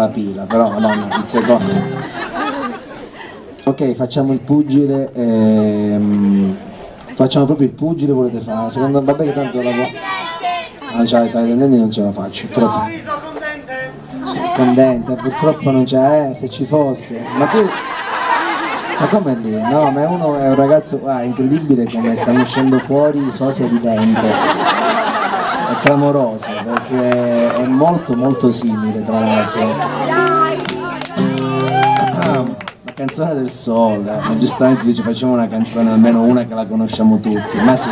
la pila, però madonna, il secondo. Ok, facciamo il pugile, facciamo proprio il pugile, volete fare? Secondo me, vabbè che tanto la non c'è l'età dei non ce la faccio, troppo. Sì, condente, purtroppo non c'è, se ci fosse. Ma tu, ma come lì? No, ma uno è un ragazzo, è incredibile come stanno uscendo fuori i sosia di dente. È clamoroso, perché è molto molto simile tra l'altro. La canzone del sole, ma giustamente dice facciamo una canzone, almeno una che la conosciamo tutti, ma sì.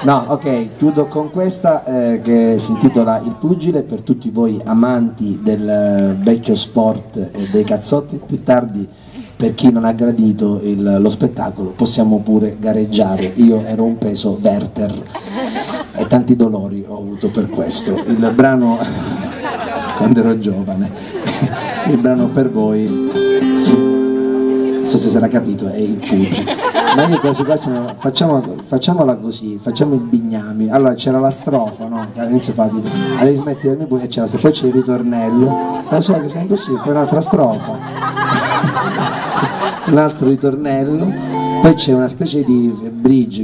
No, ok, chiudo con questa che si intitola Il pugile, per tutti voi amanti del vecchio sport e dei cazzotti. Più tardi, per chi non ha gradito lo spettacolo, possiamo pure gareggiare. Io ero un peso Werther e tanti dolori ho avuto per questo. Il brano, quando ero giovane, il brano per voi, sì, non so se si era capito, è il pugile. Ma io quasi quasi no, facciamola così, facciamo il bignami. Allora c'era la strofa, no? All'inizio fa tipo, devi smettermi poi, e c'è la strofa, poi c'è il ritornello, lo so che è impossibile, poi un'altra strofa, un altro ritornello, poi c'è una specie di bridge,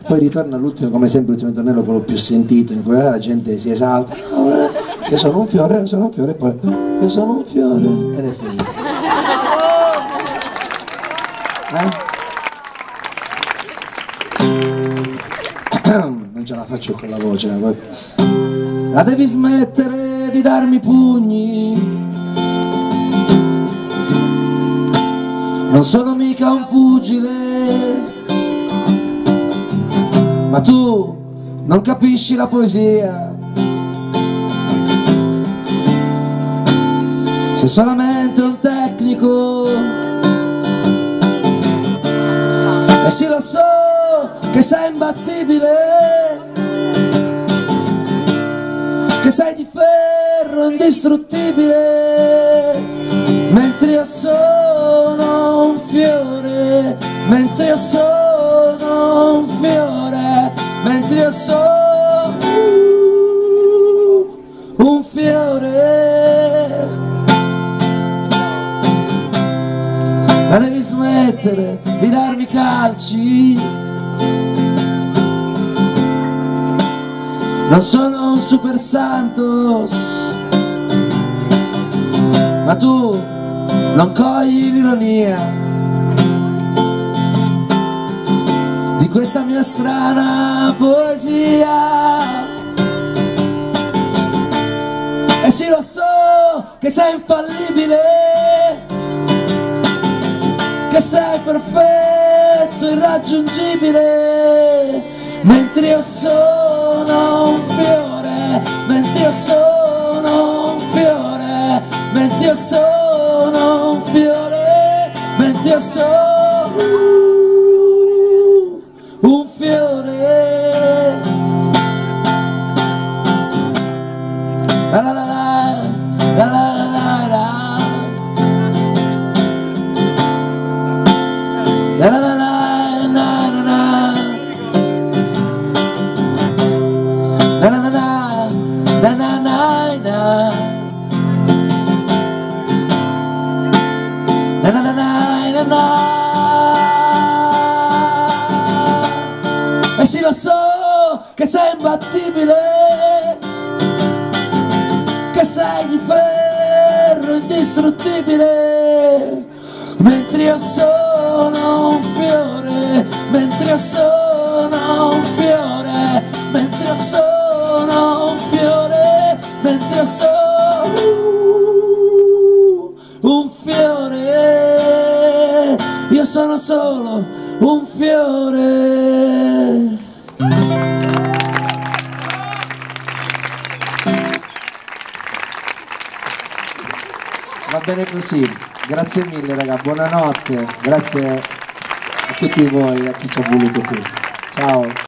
poi ritorna l'ultimo, come sempre l'ultimo ritornello, quello più sentito, in cui la gente si esalta, che sono un fiore, e poi io sono un fiore, ed è finito. Non ce la faccio con la voce, la devi smettere di darmi pugni, non sono mica un pugile, ma tu non capisci la poesia, sei solamente un tecnico. E sì, lo so che sei imbattibile, che sei di ferro indistruttibile, mentre io sono un fiore, mentre io sono un fiore, mentre io sono un fiore. Ma devi smettere di darmi calci, non sono un super Santos, ma tu non cogli l'ironia di questa mia strana poesia. E sì, lo so che sei infallibile, che sei perfetto, irraggiungibile, mentre io sono un fiore, mentre io sono un fiore, mentre io sono un fiore, mentre io sono un fiore. La la la la, la la la la. La la la la na na na, la la la la na na na na, la la la la na na. E sì, lo so che sei imbattibile, che sei di ferro indistruttibile, mentre io sono un fiore, mentre io sono un fiore, mentre io sono un fiore, mentre io sono un fiore, io sono solo un fiore. Va bene così. Grazie mille raga, buonanotte, grazie a tutti voi, a chi ci ha voluto qui. Ciao.